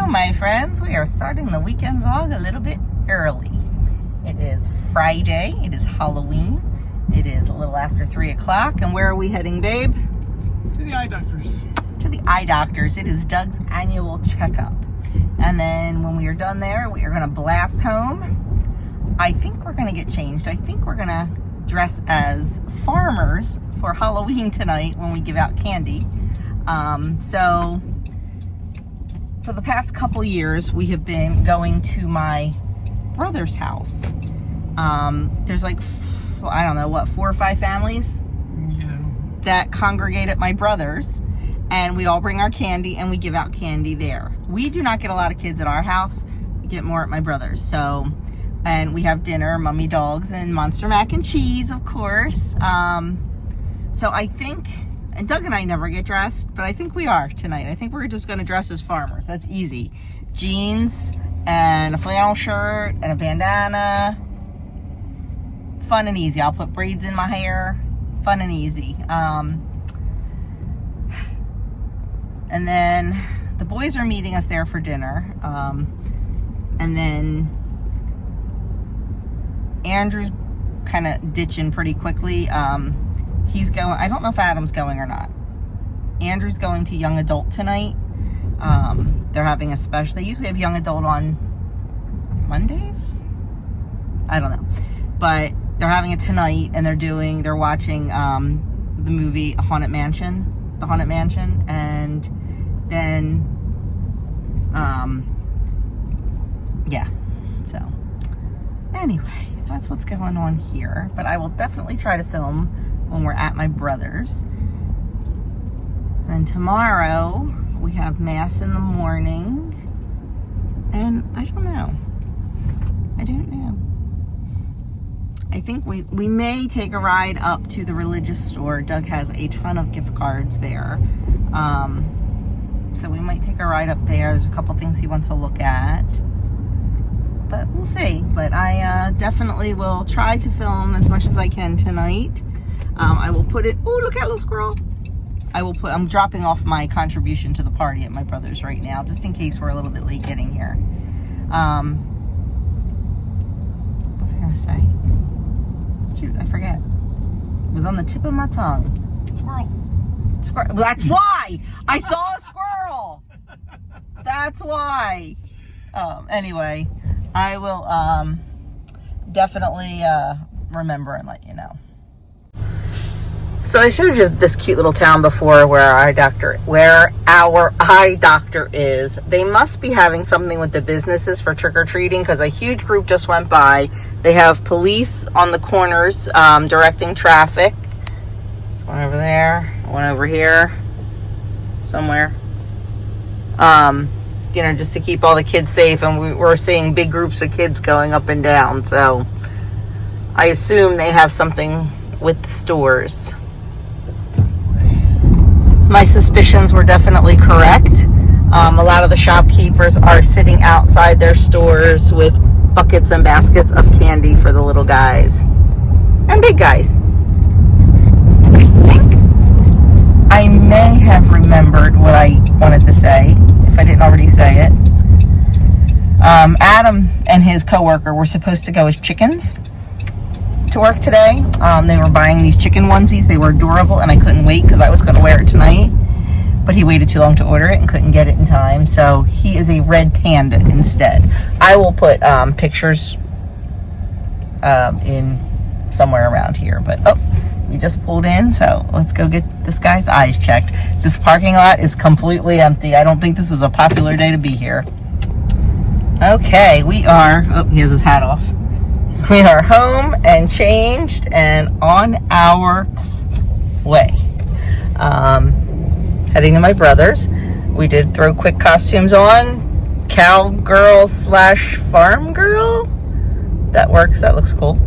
my friends, we are starting the weekend vlog a little bit early. It is Friday, it is Halloween, it is a little after 3 o'clock, and where are we heading, babe? To the eye doctors. To the eye doctors. It is Doug's annual checkup. And then when we are done there, we are going to blast home. I think we're going to get changed. I think we're going to dress as farmers for Halloween tonight when we give out candy. So for the past couple years, we have been going to my brother's house. There's like, I don't know, what, 4 or 5 families that congregate at my brother's, and we all bring our candy and we give out candy there. We do not get a lot of kids at our house. We get more at my brother's. So, and we have dinner, mummy dogs and monster mac and cheese, of course. So I think, and Doug and I never get dressed, but I think we are tonight. I think we're just going to dress as farmers. That's easy. Jeans and a flannel shirt and a bandana. Fun and easy. I'll put braids in my hair. Fun and easy. And then the boys are meeting us there for dinner. And then Andrew's kind of ditching pretty quickly. He's going, I don't know if Adam's going or not. Andrew's going to young adult tonight. They're having a special, they usually have young adult on Mondays? I don't know. But they're having it tonight, and they're watching the movie The Haunted Mansion, and then, yeah, so, anyway, that's what's going on here, but I will definitely try to film when we're at my brother's. And tomorrow, we have Mass in the morning, and I don't know. I think we may take a ride up to the religious store. Doug has a ton of gift cards there. So we might take a ride up there. There's a couple things he wants to look at. But we'll see. But I definitely will try to film as much as I can tonight. I will put it... Oh, look at that little squirrel. I'm dropping off my contribution to the party at my brother's right now, just in case we're a little bit late getting here. What was I going to say? Shoot, I forget. It was on the tip of my tongue. Squirrel. Well, that's why! I saw a squirrel! That's why. Anyway, I will definitely remember and let you know. So I showed you this cute little town before where our eye doctor is. They must be having something with the businesses for trick-or-treating, because a huge group just went by. They have police on the corners directing traffic. There's one over there, one over here, somewhere. You know, just to keep all the kids safe, and we're seeing big groups of kids going up and down. So I assume they have something with the stores. My suspicions were definitely correct. A lot of the shopkeepers are sitting outside their stores with buckets and baskets of candy for the little guys and big guys. I think I may have remembered what I wanted to say, if I didn't already say it. Adam and his coworker were supposed to go as chickens to work today. They were buying these chicken onesies. They were adorable, and I couldn't wait because I was going to wear it tonight, but he waited too long to order it and couldn't get it in time, so he is a red panda instead. I will put pictures in somewhere around here, but we just pulled in, so let's go get this guy's eyes checked. This parking lot is completely empty. I don't think this is a popular day to be here. Okay, we are, he has his hat off. We are home and changed and on our way. Heading to my brother's. We did throw quick costumes on. Cowgirl / farm girl. That works. That looks cool.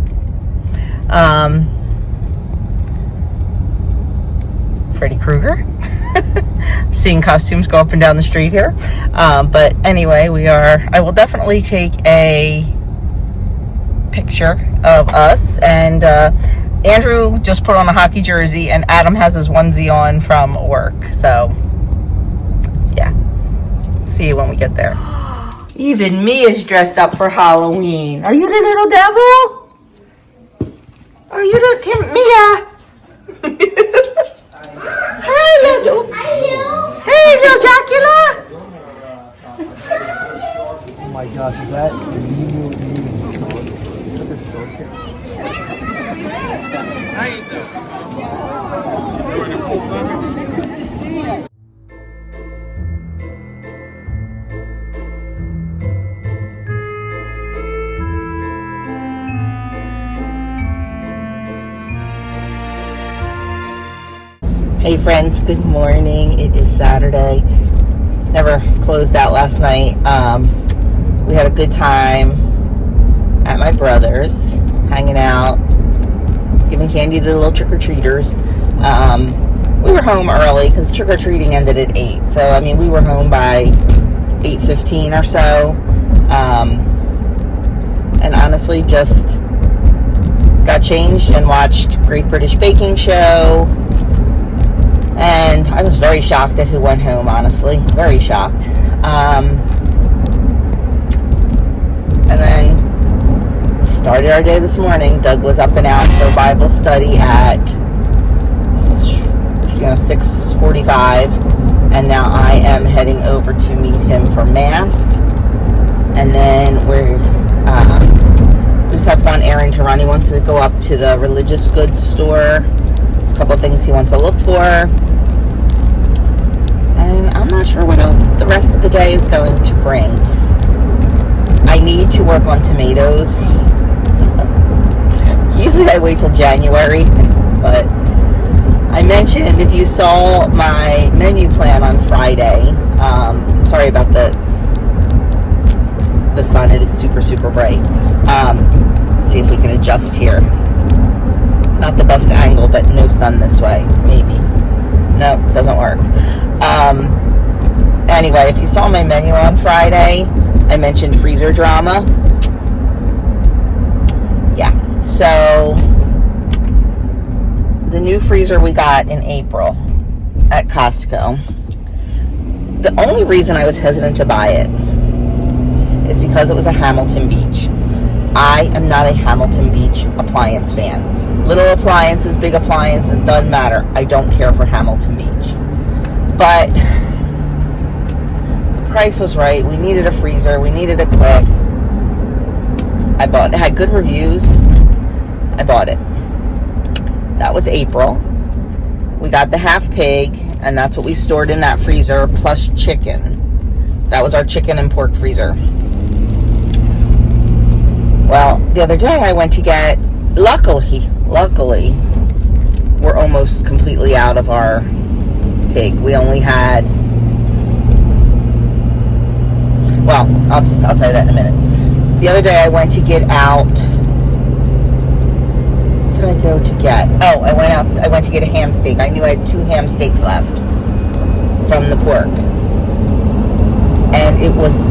Freddy Krueger. Seeing costumes go up and down the street here. But anyway, I will definitely take a picture of us, and Andrew just put on a hockey jersey, and Adam has his onesie on from work, so yeah, see see you when we get there. Even Mia's dressed up for Halloween. Are you the little devil? Are you the Mia? Hey, little. Hey, little Dracula. Oh my gosh, is that you? Hey friends, good morning. It is Saturday. Never closed out last night. We had a good time at my brother's, hanging out, giving candy to the little trick-or-treaters. We were home early because trick-or-treating ended at 8. So, I mean, we were home by 8:15 or so. And honestly, just got changed and watched Great British Baking Show. And I was very shocked at who went home, honestly. Very shocked. And then started our day this morning. Doug was up and out for Bible study at 6:45. And now I am heading over to meet him for Mass. And then we just have one errand to run. He wants to go up to the religious goods store. There's a couple of things he wants to look for. And I'm not sure what else the rest of the day is going to bring. I need to work on tomatoes. Usually I wait till January, but I mentioned, if you saw my menu plan on Friday, sorry about the sun, it is super, super bright. Let's see if we can adjust here. Not the best angle, but no sun this way, maybe. No, doesn't work. Anyway, if you saw my menu on Friday, I mentioned freezer drama. Yeah, so the new freezer we got in April at Costco. The only reason I was hesitant to buy it is because it was a Hamilton Beach. I am not a Hamilton Beach appliance fan. Little appliances, big appliances, doesn't matter. I don't care for Hamilton Beach. But the price was right. We needed a freezer. We needed it quick. I bought it. It had good reviews. I bought it. That was April. We got the half pig, and that's what we stored in that freezer, plus chicken. That was our chicken and pork freezer. Well, the other day I went to get, luckily, we're almost completely out of our pig. We only had, well, I'll tell you that in a minute. The other day I went to get out, what did I go to get? Oh, I went to get a ham steak. I knew I had 2 ham steaks left from the pork. And it was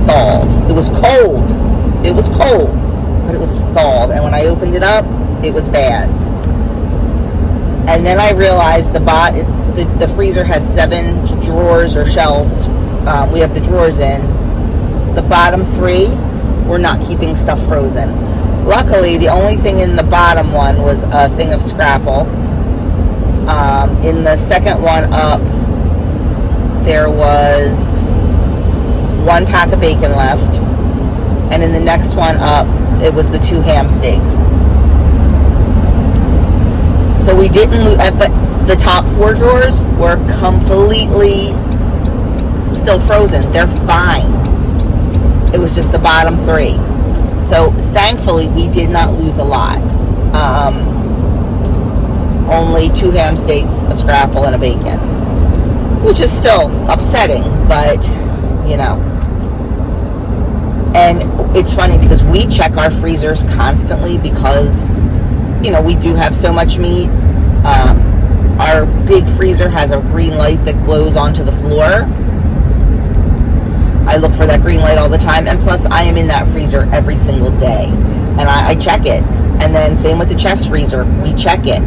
thawed. It was cold. It was cold, but it was thawed. And when I opened it up, it was bad. And then I realized the freezer has 7 drawers or shelves. We have the drawers in. The bottom 3, we're not keeping stuff frozen. Luckily, the only thing in the bottom one was a thing of Scrapple. In the second one up, there was 1 pack of bacon left. And in the next one up, it was the 2 ham steaks. So we didn't lose, but the top 4 drawers were completely still frozen. They're fine. It was just the bottom 3. So thankfully, we did not lose a lot. Only 2 ham steaks, a Scrapple, and a bacon. Which is still upsetting, but, you know. And it's funny because we check our freezers constantly because, you know, we do have so much meat. Our big freezer has a green light that glows onto the floor. I look for that green light all the time. And plus, I am in that freezer every single day. And I check it. And then same with the chest freezer. We check it.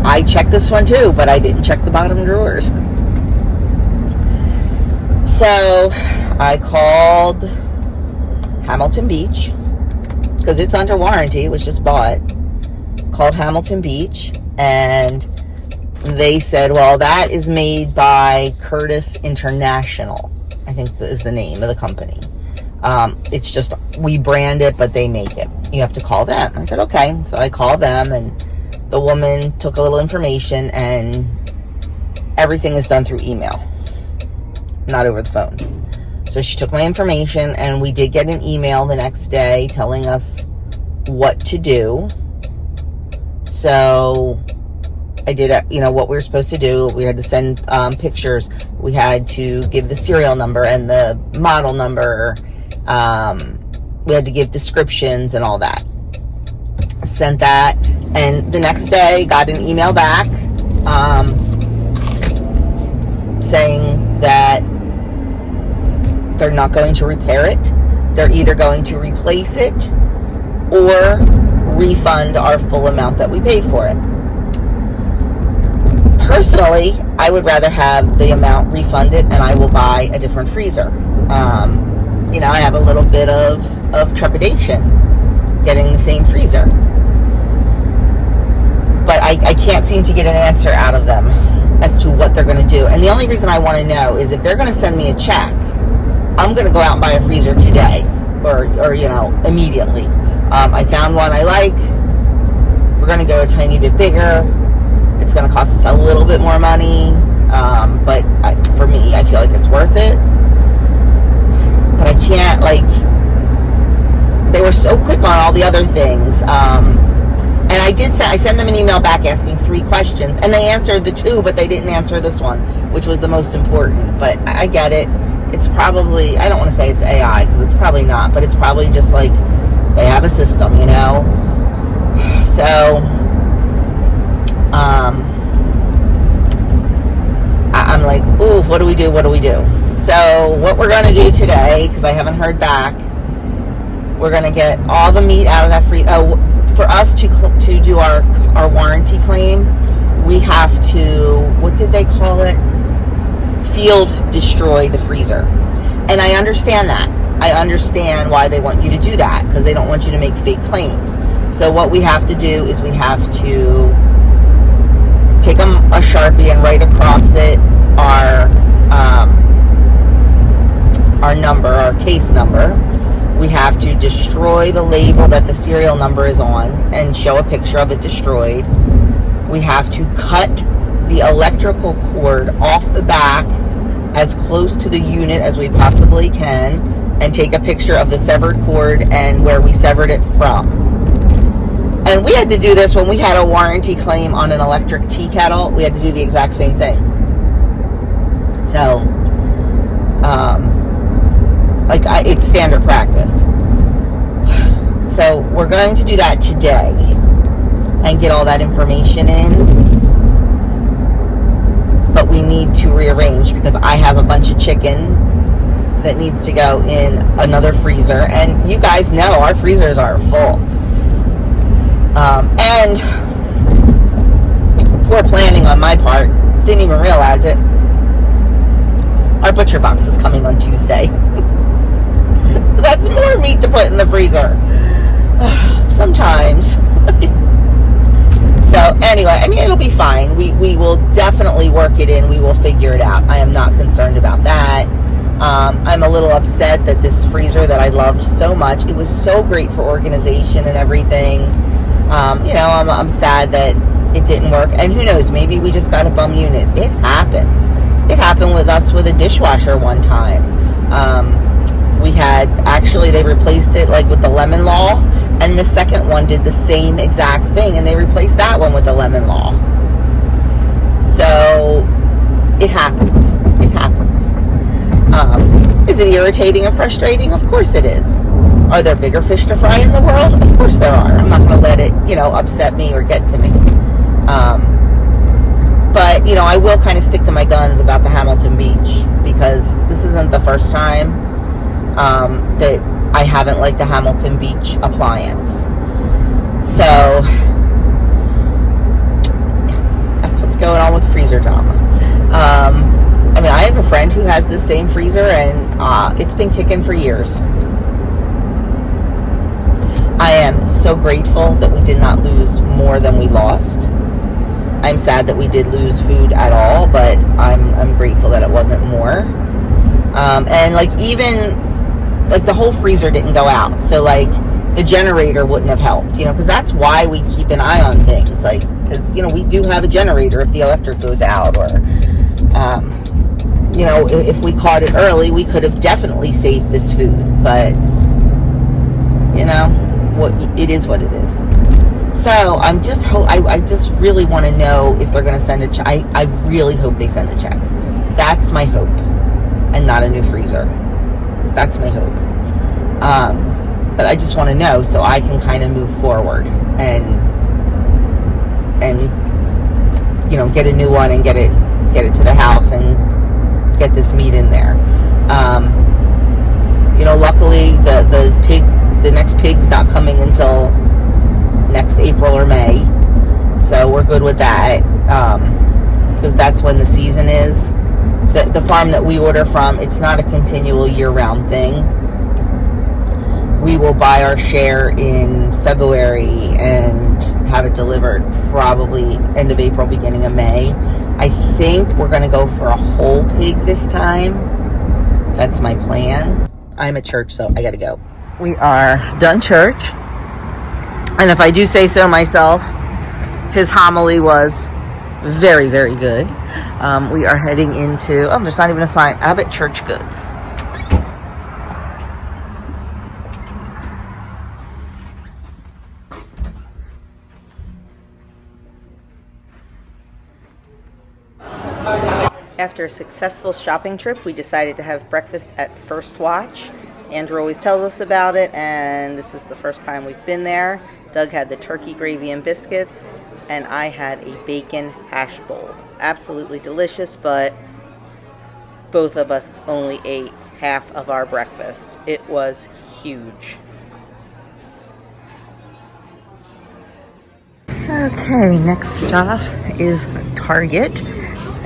I I checked this one too, but I didn't check the bottom drawers. So I called Hamilton Beach, because it's under warranty. It was just bought. Called Hamilton Beach, and they said, well, that is made by Curtis International, I think is the name of the company. It's just, we brand it, but they make it. You have to call them. I said, okay. So I called them, and the woman took a little information, and everything is done through email, not over the phone. So she took my information, and we did get an email the next day telling us what to do. So I did, what we were supposed to do. We had to send pictures. We had to give the serial number and the model number. We had to give descriptions and all that. Sent that, and the next day got an email back saying that they're not going to repair it. They're either going to replace it or refund our full amount that we paid for it. Personally, I would rather have the amount refunded, and I will buy a different freezer. I have a little bit of trepidation getting the same freezer. But I can't seem to get an answer out of them as to what they're going to do. And the only reason I want to know is if they're going to send me a check, I'm going to go out and buy a freezer today or immediately. I found one I like. We're going to go a tiny bit bigger. It's going to cost us a little bit more money. But for me, I feel like it's worth it. But I can't, they were so quick on all the other things. And I sent them an email back asking 3 questions, and they answered the 2, but they didn't answer this one, which was the most important. But I get it. It's probably, I don't want to say it's AI, because it's probably not, but it's probably just they have a system, So, I'm like, ooh, what do we do? So, what we're going to do today, because I haven't heard back, we're going to get all the meat out of that for us to do our warranty claim, we have to, what did they call it? Field destroy the freezer. And I understand that. I understand why they want you to do that, because they don't want you to make fake claims. So what we have to do is we have to take a Sharpie and write across it our number, our case number. We have to destroy the label that the serial number is on and show a picture of it destroyed. We have to cut the electrical cord off the back as close to the unit as we possibly can and take a picture of the severed cord and where we severed it from. And we had to do this when we had a warranty claim on an electric tea kettle. We had to do the exact same thing. So, it's standard practice. So we're going to do that today and get all that information in. But we need to rearrange because I have a bunch of chicken that needs to go in another freezer. And you guys know our freezers are full. And poor planning on my part, didn't even realize it. Our butcher box is coming on Tuesday. So that's more meat to put in the freezer. Sometimes. So anyway, it'll be fine. We will definitely work it in. We will figure it out. I am not concerned about that. I'm a little upset that this freezer that I loved so much, it was so great for organization and everything. I'm sad that it didn't work. And who knows, maybe we just got a bum unit. It happens. It happened with us with a dishwasher one time. They replaced it with the lemon law, and the second one did the same exact thing, and they replaced that one with the lemon law. So it happens. It happens. Is it irritating and frustrating? Of course it is. Are there bigger fish to fry in the world? Of course there are. I'm not going to let it, upset me or get to me. But, I will kind of stick to my guns about the Hamilton Beach, because this isn't the first time that I haven't liked the Hamilton Beach appliance. So, going on with freezer drama. I mean, I have a friend who has the same freezer, and it's been kicking for years. I am so grateful that we did not lose more than we lost. I'm sad that we did lose food at all, but I'm grateful that it wasn't more. And like, even like the whole freezer didn't go out, so like the generator wouldn't have helped, you know, because that's why we keep an eye on things, like, because, you know, we do have a generator if the electric goes out, or you know, if we caught it early, we could have definitely saved this food. But you know, it is what it is. So I'm just I just really want to know if they're going to send a check. I really hope they send a check. That's my hope, and not a new freezer. That's my hope. But I just want to know so I can kind of move forward and you know, get a new one and get it to the house and get this meat in there. You know, luckily the next pig's not coming until next April or May, so we're good with that, because that's when the season is. The farm that we order from, it's not a continual year-round thing. We will buy our share in February and have it delivered probably end of April, beginning of May. I think we're going to go for a whole pig this time. That's my plan. I'm at church, so I got to go. We are done church. And if I do say so myself, his homily was very, very good. We are heading into, there's not even a sign, Abbott Church Goods. After a successful shopping trip, we decided to have breakfast at First Watch. Andrew always tells us about it, and this is the first time we've been there. Doug had the turkey gravy and biscuits, and I had a bacon hash bowl. Absolutely delicious, but both of us only ate half of our breakfast. It was huge. Okay, next stop is Target.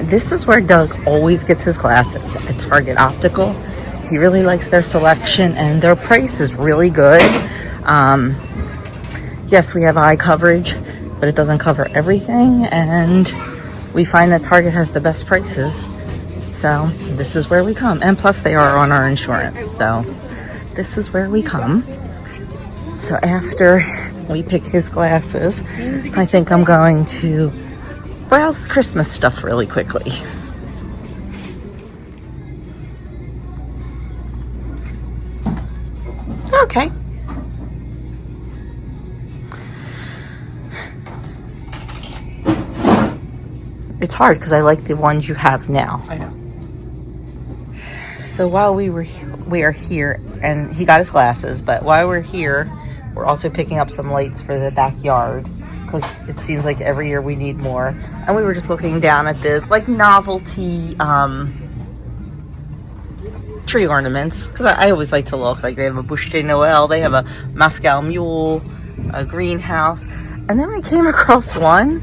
This is where Doug always gets his glasses, at Target Optical. He really likes their selection, and their price is really good. Yes, we have eye coverage, but it doesn't cover everything, and we find that Target has the best prices. So this is where we come. And plus they are on our insurance, so this is where we come. So after we pick his glasses, I think I'm going to browse the Christmas stuff really quickly. Okay. It's hard because I like the ones you have now. I know. So while we are here, and he got his glasses, but while we're here, we're also picking up some lights for the backyard, because it seems like every year we need more. And we were just looking down at the like novelty tree ornaments, because I always like to look. Like, they have a Bouche de Noël, they have a Moscow Mule, a greenhouse, and then I came across one,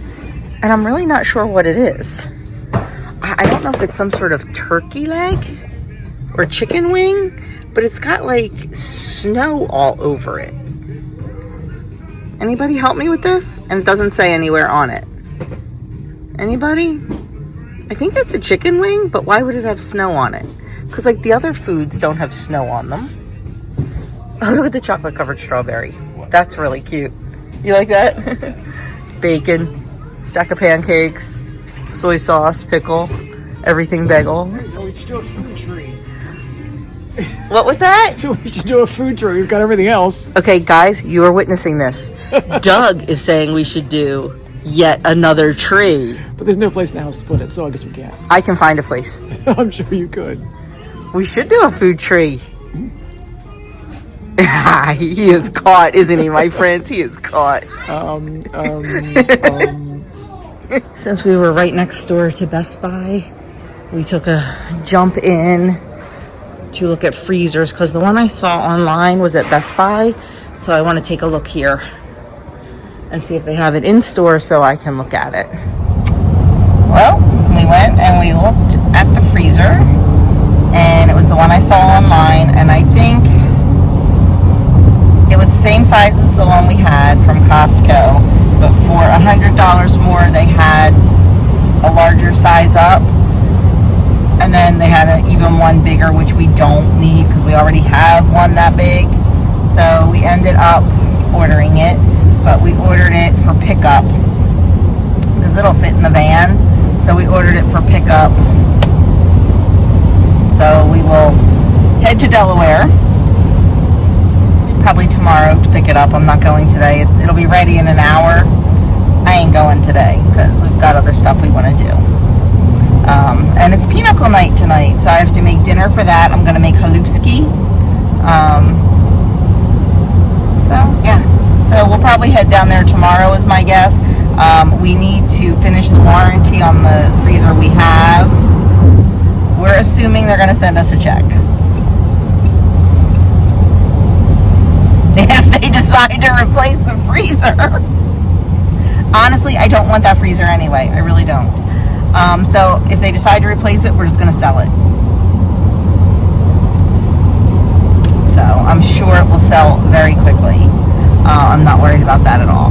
and I'm really not sure what it is. I don't know if it's some sort of turkey leg or chicken wing, but it's got like snow all over it. Anybody help me with this? And it doesn't say anywhere on it. Anybody? I think it's a chicken wing, but why would it have snow on it? Because like the other foods don't have snow on them. Oh, look at the chocolate covered strawberry. That's really cute. You like that? Bacon, stack of pancakes, soy sauce, pickle, everything bagel. We should do a food tree. What was that? So we should do a food tree. We've got everything else. Okay, guys, you are witnessing this. Doug is saying we should do yet another tree. But there's no place in the house to put it, so I guess we can't. I can find a place. I'm sure you could. We should do a food tree. He is caught, isn't he, my friends? He is caught. Since we were right next door to Best Buy, we took a jump in to look at freezers, because the one I saw online was at Best Buy. So I want to take a look here and see if they have it in store so I can look at it. Well, we went and we looked at the freezer, and it was the one I saw online, and I think it was the same size as the one we had from Costco, but for $100 more, they had a larger size up, and then they had even one bigger, which we don't need because we already have one that big. So we ended up ordering it, but we ordered it for pickup because it'll fit in the van. So we ordered it for pickup. So we will head to Delaware probably tomorrow to pick it up. I'm not going today. It'll be ready in an hour. I ain't going today because we've got other stuff we want to do. And it's Pinochle night tonight, so I have to make dinner for that. I'm going to make haluski. So, yeah. So we'll probably head down there tomorrow is my guess. We need to finish the warranty on the freezer we have. We're assuming they're going to send us a check. If they decide to replace the freezer. Honestly, I don't want that freezer anyway. I really don't. So if they decide to replace it, we're just going to sell it. So I'm sure it will sell very quickly. I'm not worried about that at all.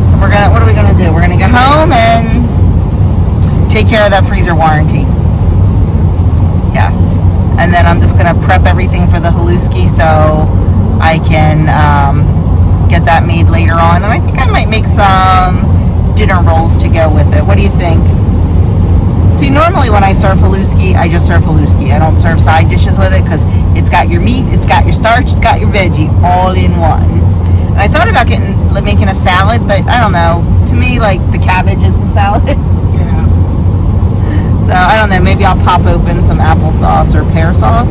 So what are we going to do? We're going to go home and take care of that freezer warranty. Yes. And then I'm just going to prep everything for the haluski so I can get that made later on. And I think I might make some dinner rolls to go with it. What do you think? See, normally when I serve haluski, I just serve haluski. I don't serve side dishes with it because it's got your meat, it's got your starch, it's got your veggie all in one. And I thought about making a salad, but I don't know. To me, like, the cabbage is the salad. Yeah. So, I don't know. Maybe I'll pop open some applesauce or pear sauce.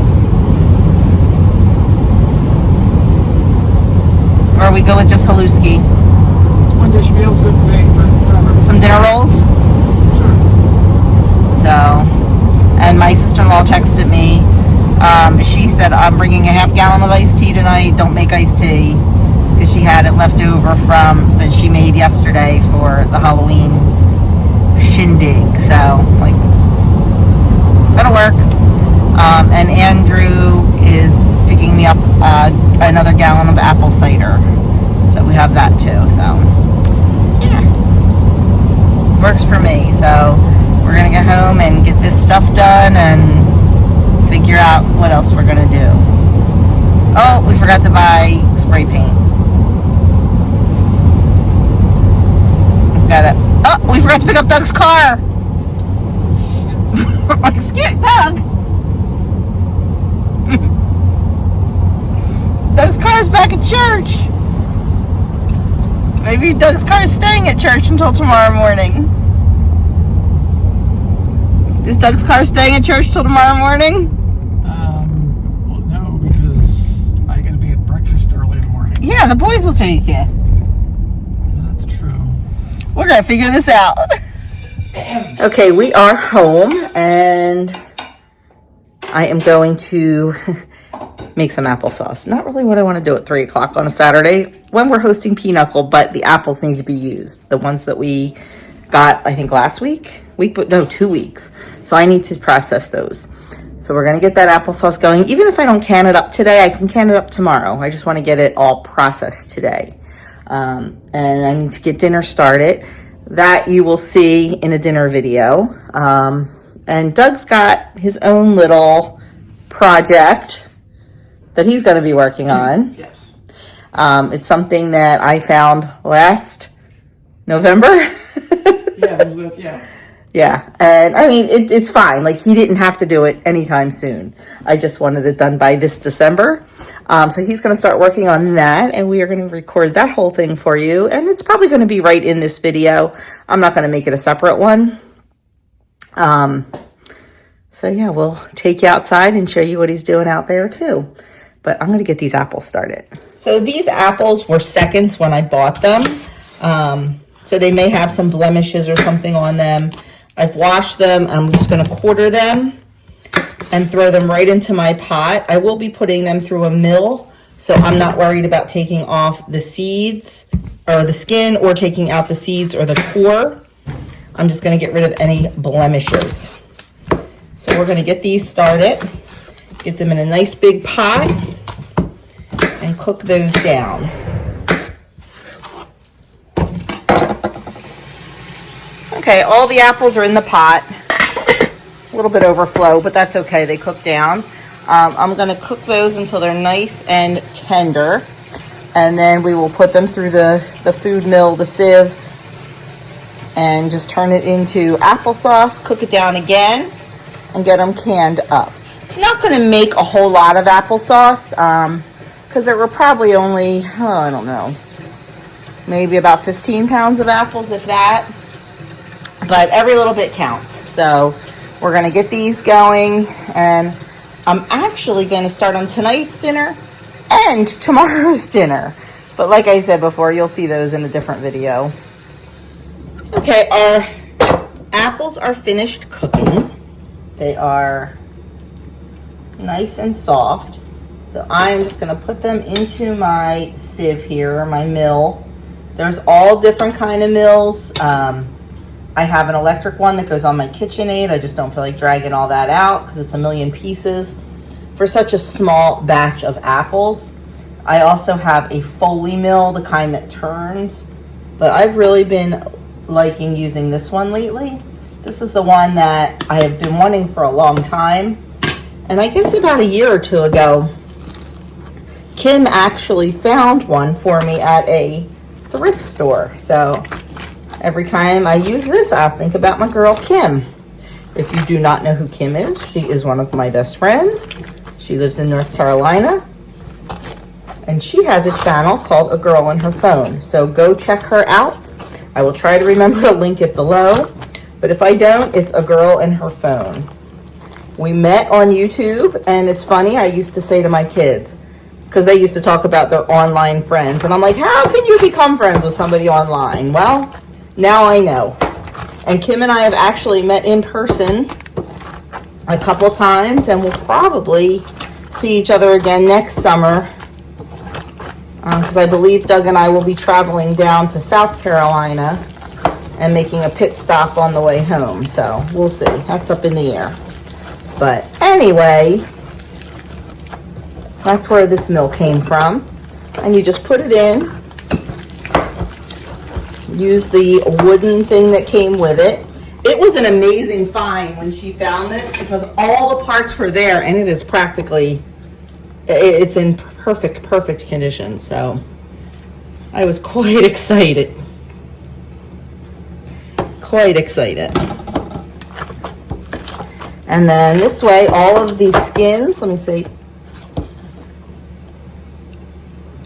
Or we go with just haluski. One dish meal is good for me, but whatever. Some dinner rolls. Sure. So, and my sister-in-law texted me. She said, I'm bringing a half gallon of iced tea tonight. Don't make iced tea. Because she had it left over from that she made yesterday for the Halloween shindig. So, like, that'll work. And Andrew is picking me up another gallon of apple cider. So we have that too. So, yeah. Works for me. So we're going to get home and get this stuff done and figure out what else we're going to do. Oh, we forgot to buy spray paint. Oh, we forgot to pick up Doug's car. Excuse Doug. Doug's car's back at church. Maybe Doug's car is staying at church until tomorrow morning. Is Doug's car staying at church till tomorrow morning? Well, no, because I gotta be at breakfast early in the morning. Yeah, the boys will take you. That's true. We're gonna figure this out. Okay, we are home, and I am going to make some applesauce. Not really what I want to do at 3 o'clock on a Saturday when we're hosting Pinochle, but the apples need to be used. The ones that we got, I think, last week? 2 weeks. So I need to process those. So we're going to get that applesauce going. Even if I don't can it up today, I can can it up tomorrow. I just want to get it all processed today. And I need to get dinner started. That you will see in a dinner video. And Doug's got his own little project that he's going to be working on. Yes. It's something that I found last November. Yeah. Yeah, and I mean, it's fine. Like, he didn't have to do it anytime soon. I just wanted it done by this December. So he's going to start working on that, and we are going to record that whole thing for you. And it's probably going to be right in this video. I'm not going to make it a separate one. So yeah, we'll take you outside and show you what he's doing out there too. But I'm going to get these apples started. So these apples were seconds when I bought them. So they may have some blemishes or something on them. I've washed them. I'm just going to quarter them and throw them right into my pot. I will be putting them through a mill So I'm not worried about taking off the seeds or the skin or taking out the seeds or the core. I'm just going to get rid of any blemishes. So we're going to get these started, get them in a nice big pot, and cook those down. Okay, all the apples are in the pot. A little bit overflow, but that's okay. They cook down. I'm going to cook those until they're nice and tender. And then we will put them through the food mill, the sieve, and just turn it into applesauce, cook it down again, and get them canned up. It's not going to make a whole lot of applesauce because there were probably only, I don't know, maybe about 15 pounds of apples, if that. But every little bit counts. So we're going to get these going, and I'm actually going to start on tonight's dinner and tomorrow's dinner. But like I said before, you'll see those in a different video. Okay, our apples are finished cooking. They are nice and soft. So I'm just going to put them into my sieve here, my mill. There's all different kind of mills. I have an electric one that goes on my KitchenAid. I just don't feel like dragging all that out because it's a million pieces for such a small batch of apples. I also have a Foley mill, the kind that turns, but I've really been liking using this one lately. This is the one that I have been wanting for a long time. And I guess about a year or two ago, Kim actually found one for me at a thrift store. So every time I use this, I think about my girl Kim. If you do not know who Kim is, she is one of my best friends. She lives in North Carolina. And she has a channel called A Girl and Her Phone. So go check her out. I will try to remember to link it below. But if I don't, it's A Girl and Her Phone. We met on YouTube, and it's funny, I used to say to my kids, because they used to talk about their online friends. And I'm like, how can you become friends with somebody online? Well, now I know. And Kim and I have actually met in person a couple times, and we'll probably see each other again next summer because I believe Doug and I will be traveling down to South Carolina and making a pit stop on the way home. So we'll see. That's up in the air. But anyway, that's where this mill came from. And you just put it in. Use the wooden thing that came with it. It was an amazing find when she found this because all the parts were there, and it is practically, it's in perfect condition. So I was quite excited. And then this way, all of these skins, let me see,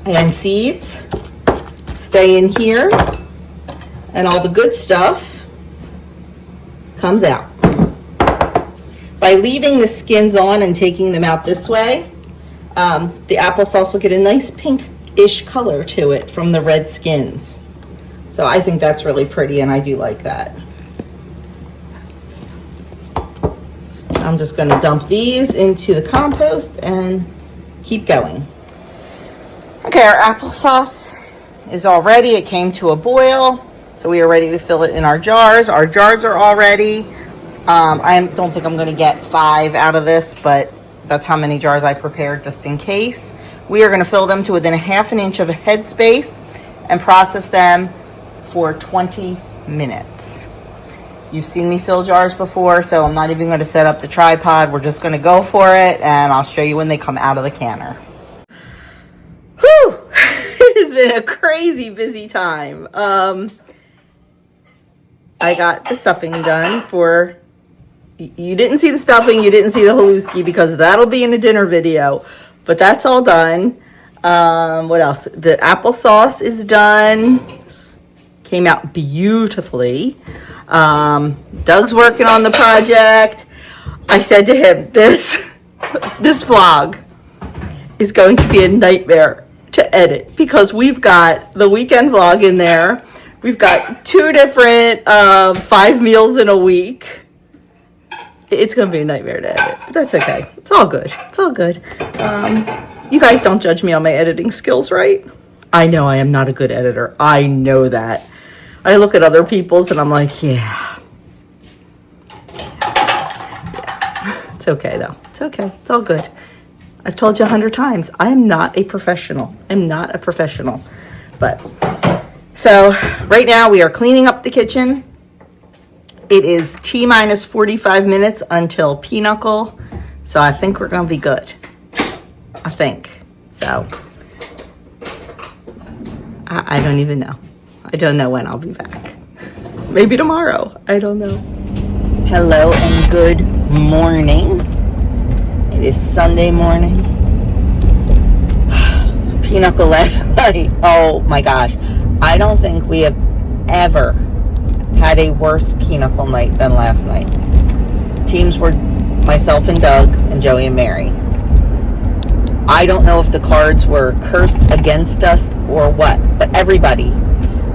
and seeds stay in here. And all the good stuff comes out. By leaving the skins on and taking them out this way, the applesauce will get a nice pinkish color to it from the red skins. So I think that's really pretty, and I do like that. I'm just going to dump these into the compost and keep going. Okay, our applesauce is all ready. It came to a boil. So we are ready to fill it in our jars. Our jars are all ready. I don't think I'm going to get 5 out of this, but that's how many jars I prepared just in case. We are going to fill them to within a ½ inch of a headspace and process them for 20 minutes. You've seen me fill jars before, so I'm not even going to set up the tripod. We're just going to go for it, and I'll show you when they come out of the canner. Whew! It has been a crazy busy time. I got the stuffing done for, you didn't see the stuffing, you didn't see the haluski because that'll be in a dinner video, but that's all done. What else? The applesauce is done. Came out beautifully. Doug's working on the project. I said to him, this vlog is going to be a nightmare to edit because we've got the weekend vlog in there. We've got 2 different 5 meals in a week. It's going to be a nightmare to edit, but that's okay. It's all good. It's all good. You guys don't judge me on my editing skills, right? I know I am not a good editor. I know that. I look at other people's and I'm like, yeah. It's okay though. It's okay. It's all good. I've told you 100 times, I am not a professional. I'm not a professional. But, so right now we are cleaning up the kitchen. It is T-minus 45 minutes until Pinochle. So I think we're going to be good. I think. So, I don't even know. I don't know when I'll be back. Maybe tomorrow. I don't know. Hello and good morning. It is Sunday morning. Pinochle last night. Oh my gosh. I don't think we have ever had a worse Pinochle night than last night. Teams were myself and Doug and Joey and Mary. I don't know if the cards were cursed against us or what, but everybody,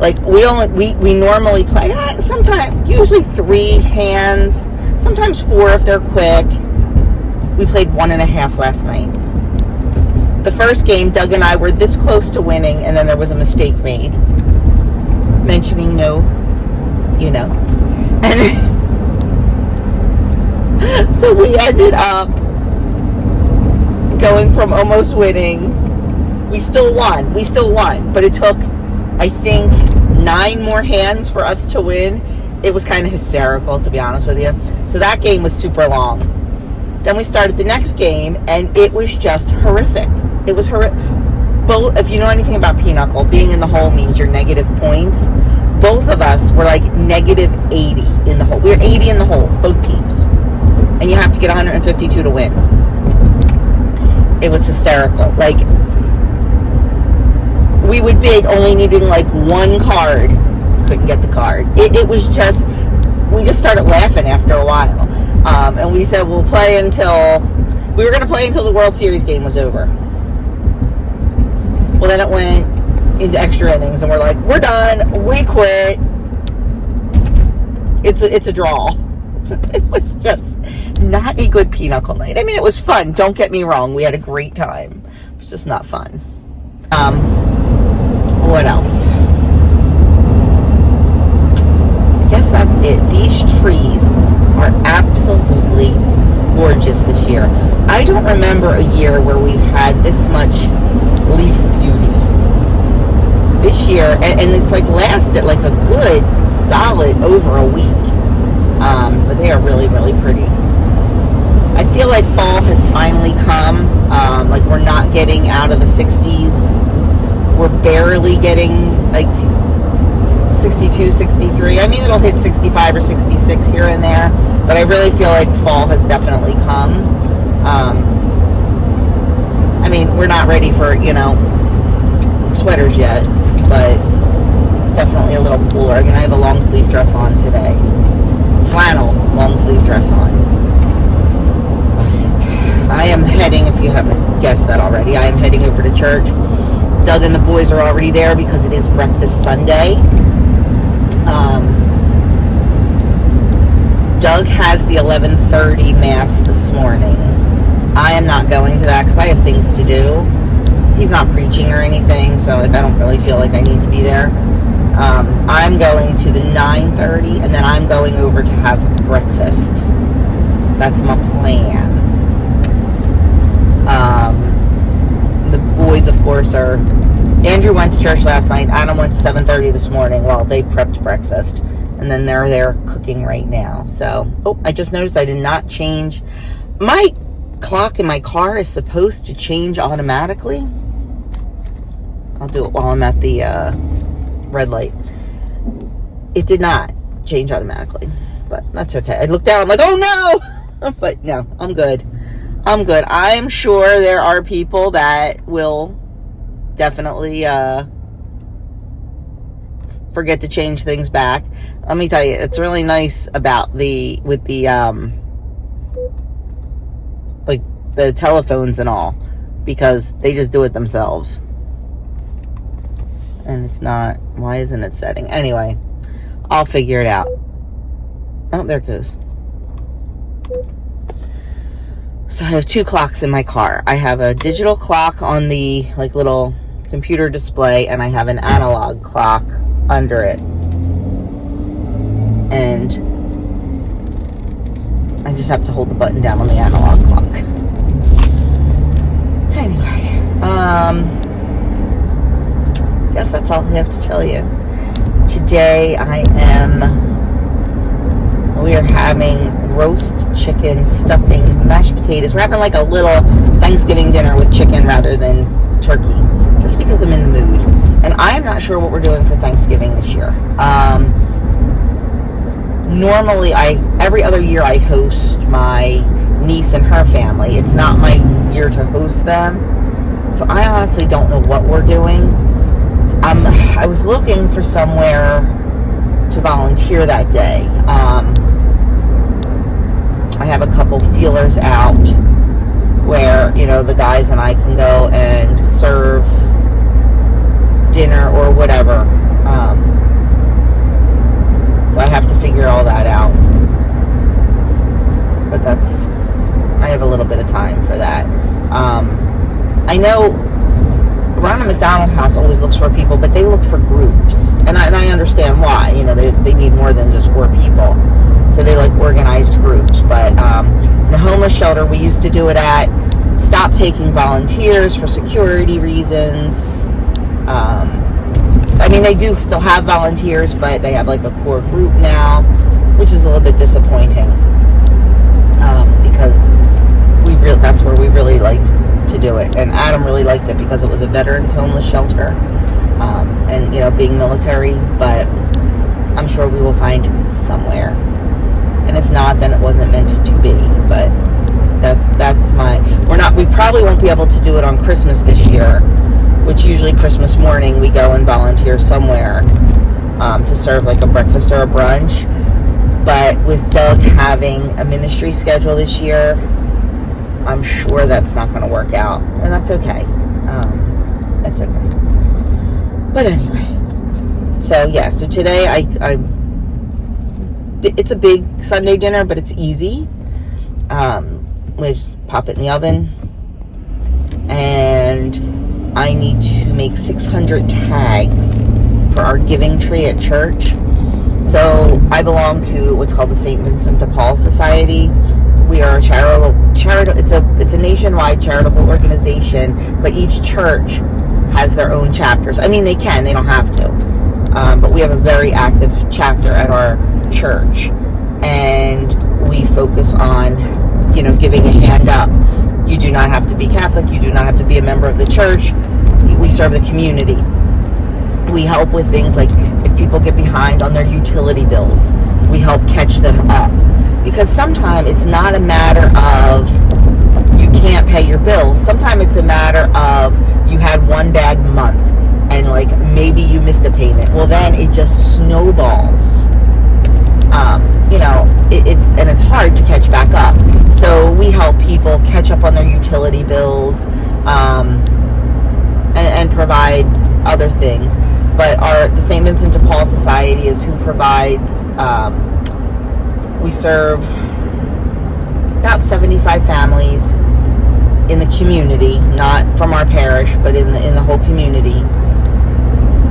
like we normally play sometimes, usually 3 hands, sometimes 4 if they're quick. We played 1.5 last night. The first game, Doug and I were this close to winning, and then there was a mistake made. Mentioning no, you know. And so we ended up going from almost winning. We still won, but it took, I think, 9 more hands for us to win. It was kind of hysterical, to be honest with you. So that game was super long. Then we started the next game, and it was just horrific. It was horrific. Both, if you know anything about Pinochle, being in the hole means you're negative points. Both of us were like negative 80 in the hole. We were 80 in the hole, both teams. And you have to get 152 to win. It was hysterical. Like, we would bid only needing like 1 card. Couldn't get the card. It was just, we just started laughing after a while. And we said we were going to play until the World Series game was over. Well, then it went into extra innings, and we're like, we're done. We quit. It's a draw. So it was just not a good Pinochle night. I mean, it was fun. Don't get me wrong. We had a great time. It was just not fun. What else? I guess that's it. These trees are absolutely gorgeous this year. I don't remember a year where we've had this much leaf beauty. This year, and it's like lasted like a good solid over a week. But they are really, really pretty. I feel like fall has finally come. Like we're not getting out of the 60s. We're barely getting like 62, 63. I mean, it'll hit 65 or 66 here and there, but I really feel like fall has definitely come. I mean, we're not ready for, sweaters yet, but it's definitely a little cooler. I mean, I have a long sleeve dress on today. Flannel long sleeve dress on. I am heading, if you haven't guessed that already, I am heading over to church. Doug and the boys are already there because it is Breakfast Sunday. Doug has the 11:30 mass this morning. I am not going to that because I have things to do. He's not preaching or anything, so I don't really feel like I need to be there. I'm going to the 9:30, and then I'm going over to have breakfast. That's my plan. The boys, of course, are... Andrew went to church last night. Adam went to 7:30 this morning while they prepped breakfast. And then they're there cooking right now. So, I just noticed I did not change. My clock in my car is supposed to change automatically. I'll do it while I'm at the red light. It did not change automatically. But that's okay. I looked down. I'm like, oh no! But no, I'm good. I'm good. I'm sure there are people that will definitely forget to change things back. Let me tell you, it's really nice about the telephones and all, because they just do it themselves. And it's not, why isn't it setting? Anyway, I'll figure it out. Oh, there it goes. So I have 2 clocks in my car. I have a digital clock on the like little computer display, and I have an analog clock under it. And I just have to hold the button down on the analog clock. Anyway, guess that's all I have to tell you. Today we are having roast chicken, stuffing, mashed potatoes. We're having like a little Thanksgiving dinner with chicken rather than turkey, just because I'm in the mood. And I am not sure what we're doing for Thanksgiving this year. Normally, every other year I host my niece and her family. It's not my year to host them, so I honestly don't know what we're doing. I was looking for somewhere to volunteer that day. I have a couple feelers out where, the guys and I can go and serve dinner or whatever. So I have to figure all that out. But I have a little bit of time for that. I know Ronald McDonald House always looks for people, but they look for groups. And I understand why. They need more than just 4 people. So they like organized groups. But the homeless shelter we used to do it at stopped taking volunteers for security reasons. They do still have volunteers, but they have like a core group now, which is a little bit disappointing. Because that's where we really liked to do it. And Adam really liked it because it was a veterans homeless shelter. And being military, but I'm sure we will find somewhere. And if not, then it wasn't meant to be. But we probably won't be able to do it on Christmas this year, which usually Christmas morning we go and volunteer somewhere to serve like a breakfast or a brunch. But with Doug having a ministry schedule this year, I'm sure that's not going to work out, and that's okay. That's okay. But anyway, so today it's a big Sunday dinner, but it's easy. We just pop it in the oven, and I need to make 600 tags for our giving tree at church. So I belong to what's called the St. Vincent de Paul Society. We are a charitable. It's a nationwide charitable organization, but each church has their own chapters. They don't have to, but we have a very active chapter at our church, and we focus on, giving a hand up. You do not have to be Catholic. You do not have to be a member of the church. We serve the community. We help with things like if people get behind on their utility bills, we help catch them up. Because sometimes it's not a matter of you can't pay your bills. Sometimes it's a matter of you had one bad month and like maybe you missed a payment. Well, then it just snowballs. It's hard to catch back up. So we help people catch up on their utility bills and provide other things. But the St. Vincent de Paul Society is who provides. We serve about 75 families in the community, not from our parish, but in the whole community,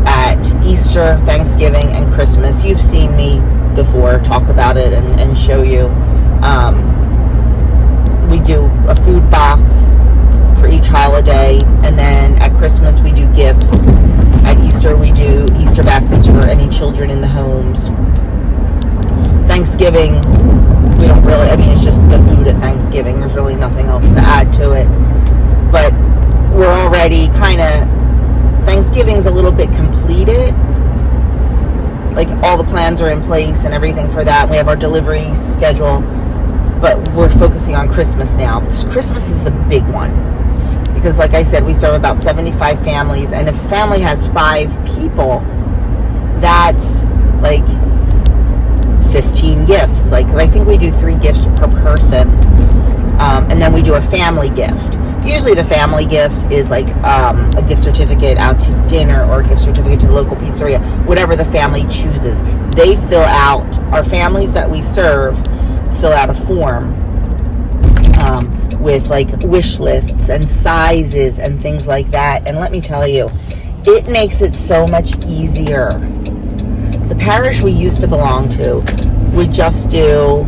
at Easter, Thanksgiving, and Christmas. You've seen me before talk about it and show you. We do a food box for each holiday, and then at Christmas we do gifts. At Easter we do Easter baskets for any children in the homes. Thanksgiving, we don't really, it's just the food at Thanksgiving. There's really nothing else to add to it. But we're already Thanksgiving's a little bit completed. Like all the plans are in place and everything for that. We have our delivery schedule. But we're focusing on Christmas now, because Christmas is the big one. Because like I said, we serve about 75 families. And if a family has 5 people, that's like 15 gifts. I think we do 3 gifts per person. And then we do a family gift. Usually the family gift is like a gift certificate out to dinner or a gift certificate to the local pizzeria, whatever the family chooses. They fill out, our families that we serve fill out a form with like wish lists and sizes and things like that. And let me tell you, it makes it so much easier. The parish we used to belong to would just do,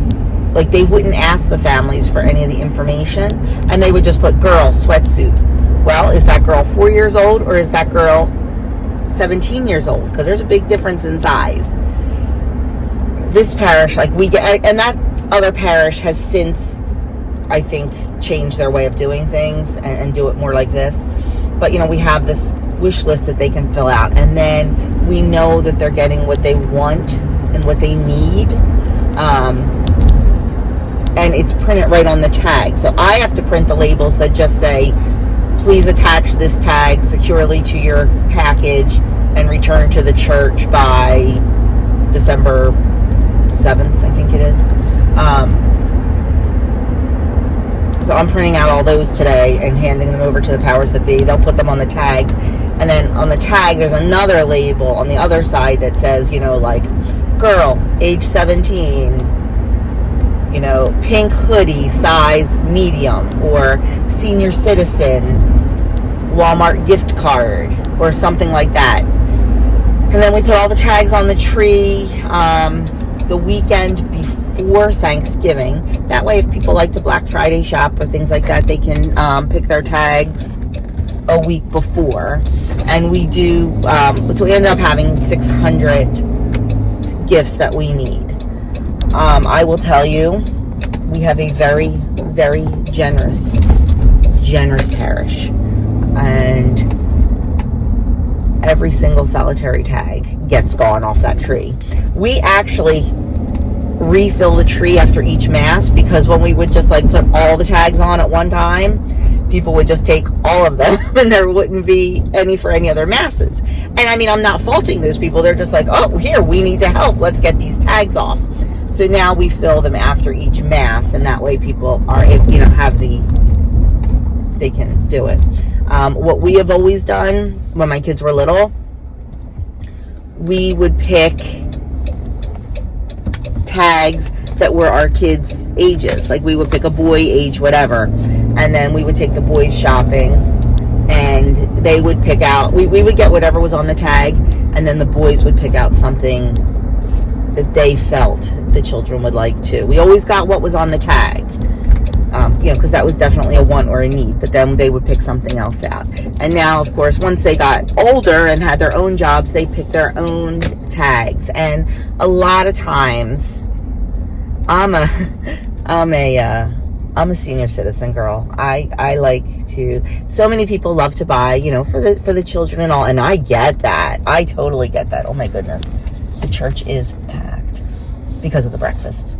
like, they wouldn't ask the families for any of the information, and they would just put girl sweatsuit. Well, is that girl 4 years old or is that girl 17 years old? Because there's a big difference in size. This parish, like, we get, and that other parish has since, I think, changed their way of doing things and do it more like this. But, you know, we have this wish list that they can fill out, and then we know that they're getting what they want and what they need, and it's printed right on the tag. So I have to print the labels that just say, please attach this tag securely to your package and return to the church by December 7th, I think it is. So I'm printing out all those today and handing them over to the powers that be. They'll put them on the tags. And then on the tag, there's another label on the other side that says, you know, like, girl, age 17, you know, pink hoodie, size medium, or senior citizen, Walmart gift card, or something like that. And then we put all the tags on the tree the weekend before Thanksgiving. That way, if people like to Black Friday shop or things like that, they can pick their tags a week before. And we do, so we end up having 600 gifts that we need. I will tell you, we have a very, very generous parish. And every single solitary tag gets gone off that tree. We actually refill the tree after each mass, because when we would just like put all the tags on at one time, people would just take all of them and there wouldn't be any for any other masses. And I mean, I'm not faulting those people. They're just like, oh, here, we need to help. Let's get these tags off. So now we fill them after each mass, and that way people are, you know, they can do it. What we have always done when my kids were little, we would pick tags that were our kids' ages. Like, we would pick a boy age, whatever, and then we would take the boys shopping, and they would pick out, we would get whatever was on the tag, and then the boys would pick out something that they felt the children would like too. We always got what was on the tag, you know, because that was definitely a want or a need, but then they would pick something else out. And now, of course, once they got older and had their own jobs, they picked their own tags. And a lot of times, I'm a senior citizen girl. I like to, so many people love to buy, you know, for the children and all, and I get that. I totally get that. Oh my goodness. The church is packed because of the breakfast.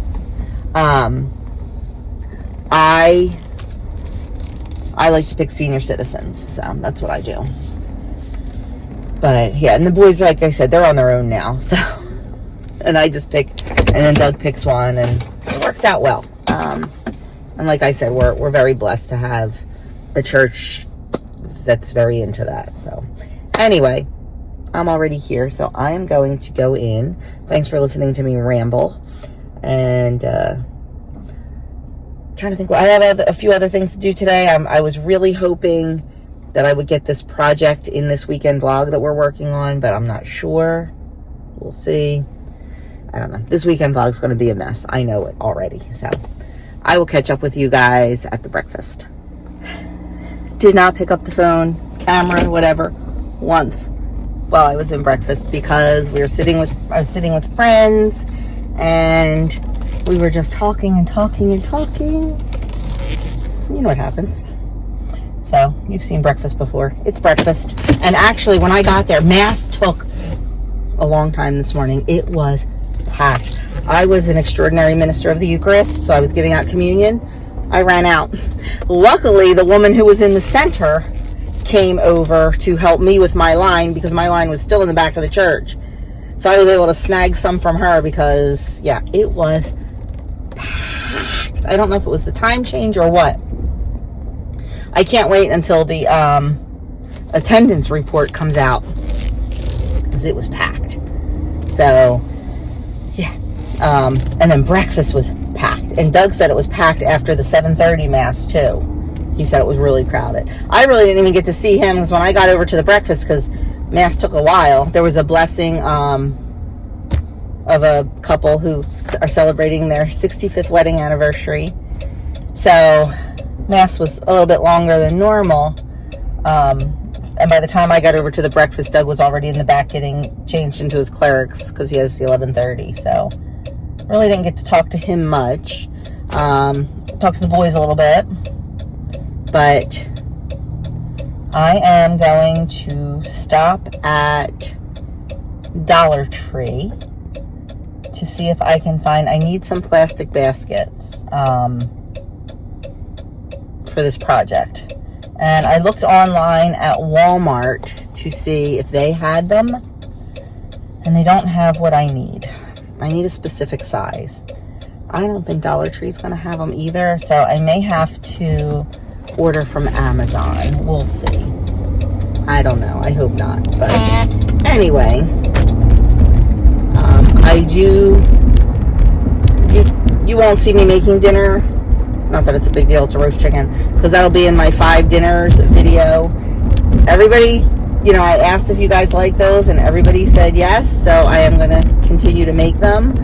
I like to pick senior citizens, so that's what I do. But yeah, and the boys, like I said, they're on their own now, so, and I just pick, and then Doug picks one, and it works out well. And like I said, we're very blessed to have a church that's very into that. So anyway, I'm already here, so I am going to go in. Thanks for listening to me ramble. And trying to think, I have a few other things to do today. I was really hoping that I would get this project in this weekend vlog that we're working on, but I'm not sure. We'll see. I don't know. This weekend vlog is going to be a mess. I know it already. So I will catch up with you guys at the breakfast. Did not pick up the phone, camera, whatever, once while I was in breakfast, because I was sitting with friends, and we were just talking and talking and talking. You know what happens. So you've seen breakfast before. It's breakfast. And actually, when I got there, mass took a long time this morning. It was packed. I was an extraordinary minister of the Eucharist, so I was giving out communion. I ran out. Luckily, the woman who was in the center came over to help me with my line, because my line was still in the back of the church. So I was able to snag some from her, because yeah, it was packed. I don't know if it was the time change or what. I can't wait until the attendance report comes out, because it was packed. So yeah, and then breakfast was packed. and Doug said it was packed after the 7:30 mass too. He said it was really crowded. I really didn't even get to see him because when I got over to the breakfast, because mass took a while, there was a blessing of a couple who are celebrating their 65th wedding anniversary. So mass was a little bit longer than normal. And by the time I got over to the breakfast, Doug was already in the back getting changed into his clerics because he has the 11:30. So really didn't get to talk to him much. Talked to the boys a little bit. But I am going to stop at Dollar Tree to see if I can find, I need some plastic baskets for this project. And I looked online at Walmart to see if they had them, and they don't have what I need. I need a specific size. I don't think Dollar Tree is going to have them either, so I may have to order from Amazon. We'll see. I don't know. I hope not. But anyway, you won't see me making dinner. Not that it's a big deal. It's a roast chicken, because that'll be in my 5 dinners video. Everybody, I asked if you guys like those, and everybody said yes. So I am going to continue to make them.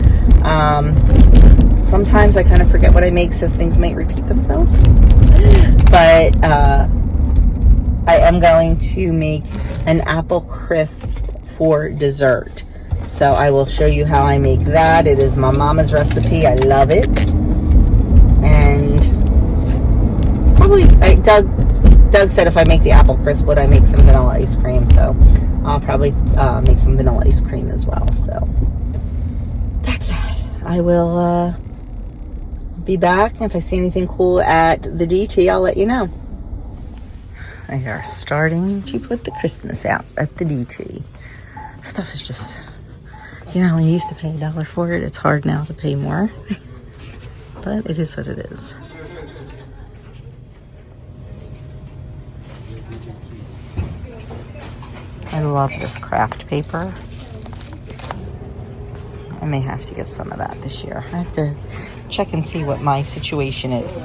Sometimes I kind of forget what I make, so things might repeat themselves. But I am going to make an apple crisp for dessert. So I will show you how I make that. It is my mama's recipe. I love it. And probably, Doug said if I make the apple crisp, would I make some vanilla ice cream? So I'll probably make some vanilla ice cream as well. So that's that. I will be back. If I see anything cool at the DT, I'll let you know. They are starting to put the Christmas out at the DT. Stuff is just, when you used to pay $1 for it, it's hard now to pay more. But it is what it is. I love this craft paper. I may have to get some of that this year. I have to check and see what my situation is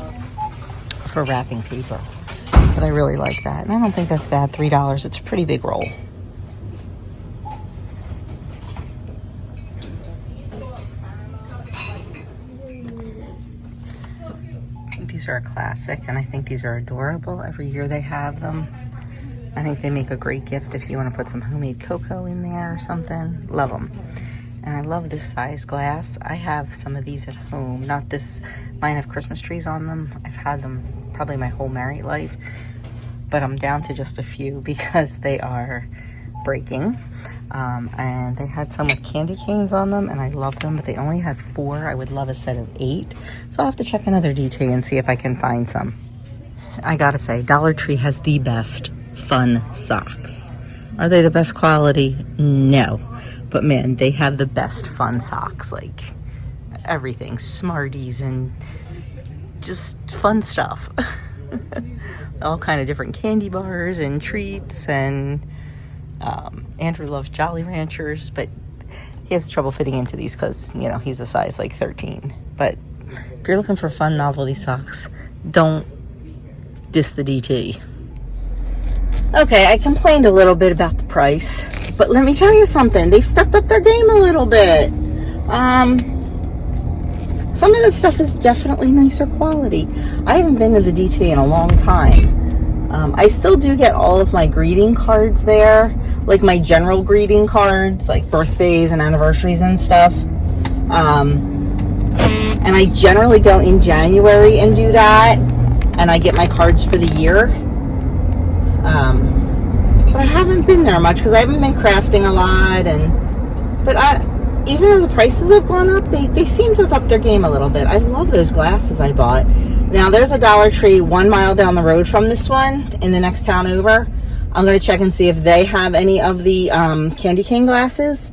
for wrapping paper. But I really like that. And I don't think that's bad. $3. It's a pretty big roll. These are a classic, and I think these are adorable. Every year they have them. I think they make a great gift if you want to put some homemade cocoa in there or something. Love them. And I love this size glass. I have some of these at home. Not this. Mine have Christmas trees on them. I've had them probably my whole married life. But I'm down to just a few because they are breaking. And they had some with candy canes on them, and I love them, but they only had 4. I would love a set of 8. So I'll have to check another DT and see if I can find some. I gotta say, Dollar Tree has the best fun socks. Are they the best quality? No. But man, they have the best fun socks. Like everything, Smarties and just fun stuff. All kind of different candy bars and treats, and Andrew loves Jolly Ranchers, but he has trouble fitting into these because, he's a size like 13. But if you're looking for fun novelty socks, don't diss the DT. Okay, I complained a little bit about the price, but let me tell you something. They've stepped up their game a little bit. Some of this stuff is definitely nicer quality. I haven't been to the DT in a long time. I still do get all of my greeting cards there, like my general greeting cards, like birthdays and anniversaries and stuff. And I generally go in January and do that, and I get my cards for the year. But I haven't been there much because I haven't been crafting a lot, but even though the prices have gone up, they seem to have upped their game a little bit. I love those glasses I bought. Now, there's a Dollar Tree 1 mile down the road from this one in the next town over. I'm going to check and see if they have any of the candy cane glasses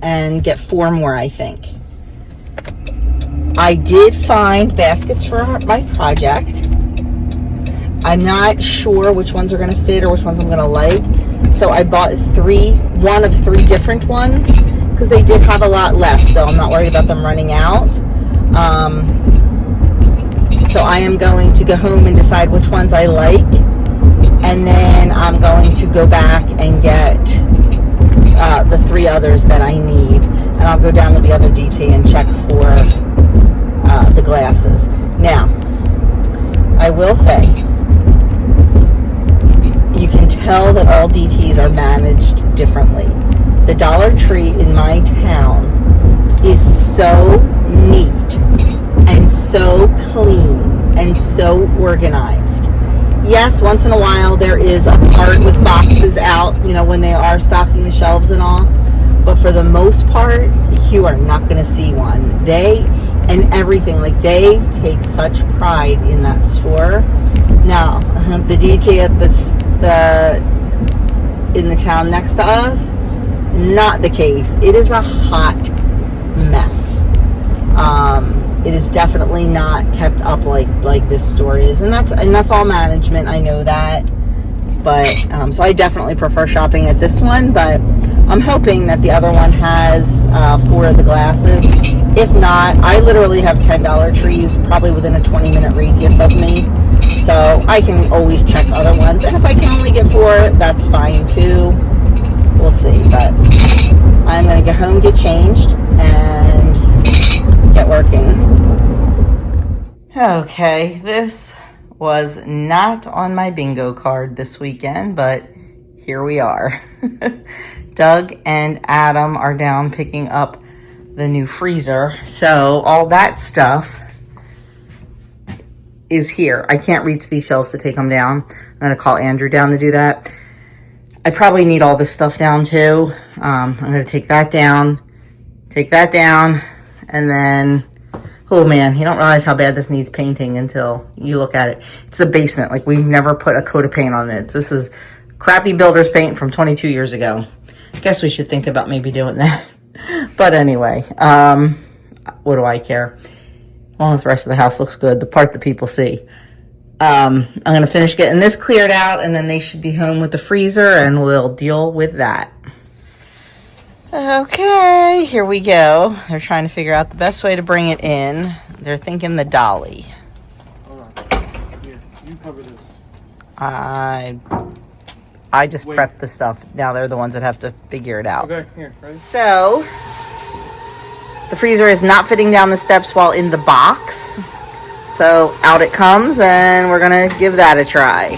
and get 4 more, I think. I did find baskets for my project. I'm not sure which ones are going to fit or which ones I'm going to like. So I bought 1 of 3 different ones because they did have a lot left. So I'm not worried about them running out. So I am going to go home and decide which ones I like, and then I'm going to go back and get the 3 others that I need, and I'll go down to the other DT and check for the glasses. Now, I will say, you can tell that all DTs are managed differently. The Dollar Tree in my town is so neat and so clean and so organized. Yes, once in a while there is a part with boxes out, you know, when they are stocking the shelves and all. But for the most part, you are not going to see one. They and everything, like, they take such pride in that store. Now, the DT at in the town next to us, not the case. It is a hot mess. It is definitely not kept up like this store is, and that's all management. I know that, but so I definitely prefer shopping at this one. But I'm hoping that the other one has 4 of the glasses. If not, I literally have $10 trees probably within a 20-minute radius of me, so I can always check other ones. And if I can only get 4, that's fine too. We'll see. But I'm gonna get home, get changed, and get working. Okay, this was not on my bingo card this weekend, but here we are. Doug and Adam are down picking up the new freezer, so all that stuff is here. I can't reach these shelves to take them down. I'm gonna call Andrew down to do that. I probably need all this stuff down too. I'm gonna take that down, and then, oh man, you don't realize how bad this needs painting until you look at it. It's the basement. Like, we've never put a coat of paint on it. This is crappy builder's paint from 22 years ago. I guess we should think about maybe doing that. But anyway, what do I care? As long as the rest of the house looks good, the part that people see. I'm going to finish getting this cleared out, and then they should be home with the freezer, and we'll deal with that. Okay, here we go. They're trying to figure out the best way to bring it in. They're thinking the dolly. Hold on. Here, you cover this. I just prepped the stuff. Now they're the ones that have to figure it out. Okay, here, ready? So, the freezer is not fitting down the steps while in the box. So out it comes, and we're gonna give that a try.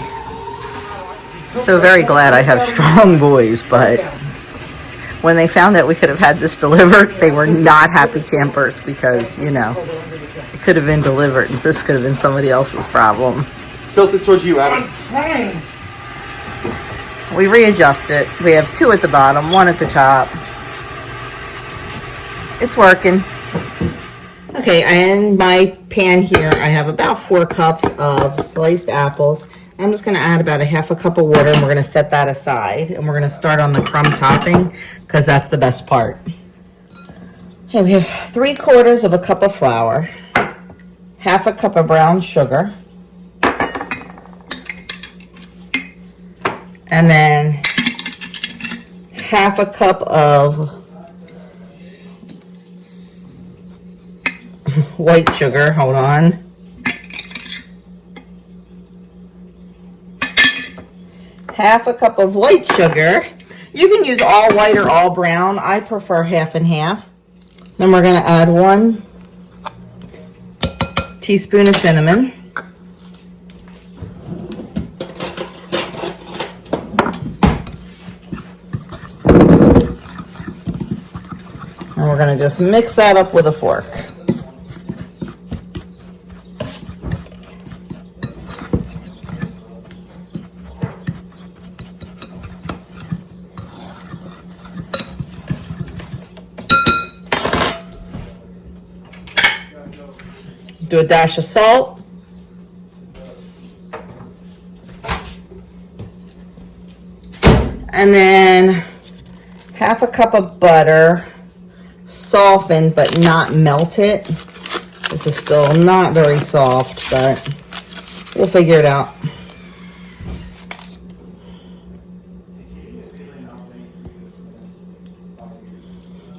So very glad I have strong boys, but when they found out we could have had this delivered, they were not happy campers, because, you know, it could have been delivered and this could have been somebody else's problem. Tilt it towards you, Adam. We readjust it. We have 2 at the bottom, 1 at the top. It's working. Okay, in my pan here, I have about 4 cups of sliced apples. I'm just going to add about a half a cup of water, and we're going to set that aside. And we're going to start on the crumb topping, because that's the best part. Okay, we have 3/4 of a cup of flour, half a cup of brown sugar, and then half a cup of white sugar. Hold on. Half a cup of white sugar. You can use all white or all brown. I prefer half and half. Then we're going to add 1 teaspoon of cinnamon. And we're going to just mix that up with a fork. Do a dash of salt. And then half a cup of butter, softened but not melted. This is still not very soft, but we'll figure it out.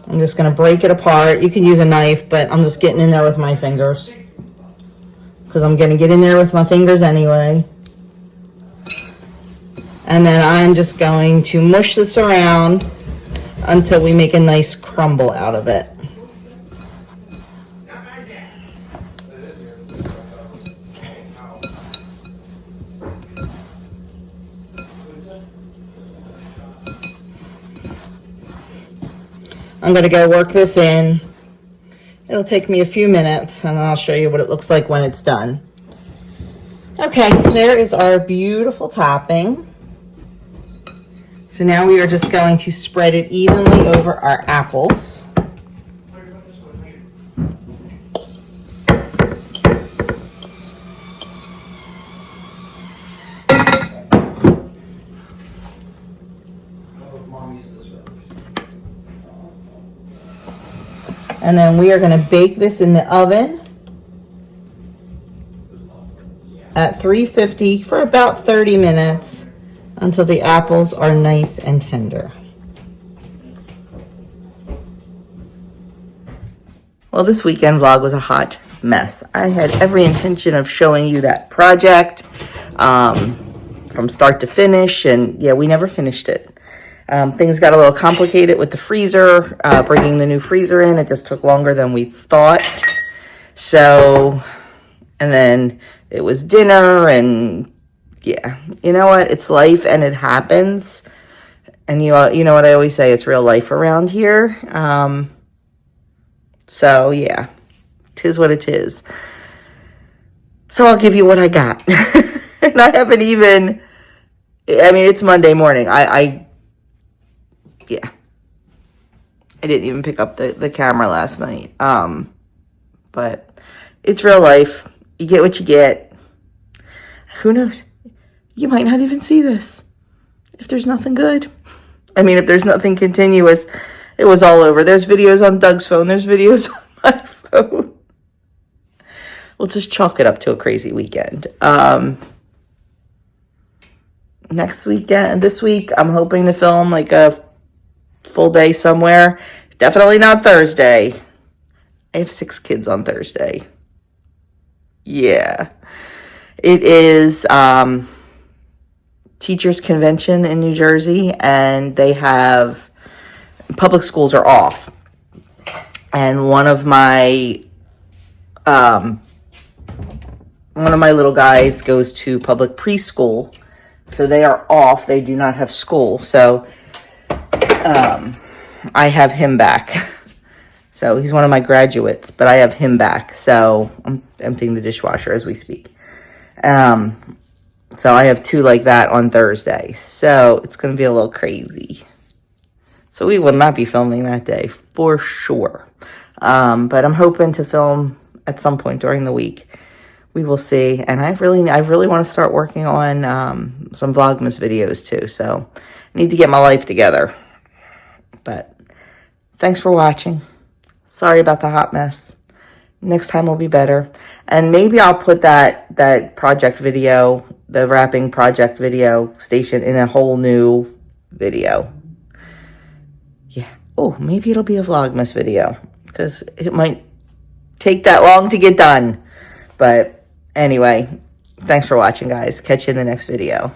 I'm just going to break it apart. You can use a knife, but I'm just getting in there with my fingers. Because I'm going to get in there with my fingers anyway. And then I'm just going to mush this around until we make a nice crumble out of it. I'm going to go work this in. It'll take me a few minutes, and I'll show you what it looks like when it's done. Okay, there is our beautiful topping. So now we are just going to spread it evenly over our apples. And then we are going to bake this in the oven at 350 for about 30 minutes until the apples are nice and tender. Well, this weekend vlog was a hot mess. I had every intention of showing you that project from start to finish, and yeah, we never finished it. Things got a little complicated with the freezer, bringing the new freezer in. It just took longer than we thought. So, and then it was dinner, and yeah, you know what? It's life, and it happens. And you know what I always say, it's real life around here. So yeah, 'tis what it is. So I'll give you what I got. And I haven't even, I mean, it's Monday morning. Yeah, I didn't even pick up the camera last night. But it's real life. You get what you get. Who knows? You might not even see this if there's nothing good. I mean, if there's nothing continuous. It was all over. There's videos on Doug's phone. There's videos on my phone. We'll just chalk it up to a crazy weekend. This week, I'm hoping to film like a full day somewhere. Definitely not Thursday. I have 6 kids on Thursday. Yeah. It is teachers convention in New Jersey, and they have public schools are off. And one of my little guys goes to public preschool, so they are off. They do not have school. So I have him back. So he's one of my graduates, but I have him back. So I'm emptying the dishwasher as we speak. So I have 2 like that on Thursday. So it's going to be a little crazy. So we will not be filming that day for sure. But I'm hoping to film at some point during the week. We will see. And I really want to start working on some Vlogmas videos too. So I need to get my life together. But thanks for watching. Sorry about the hot mess. Next time will be better. And maybe I'll put that project video, the wrapping project video station, in a whole new video. Yeah. Oh, maybe it'll be a Vlogmas video, because it might take that long to get done. But anyway, thanks for watching, guys. Catch you in the next video.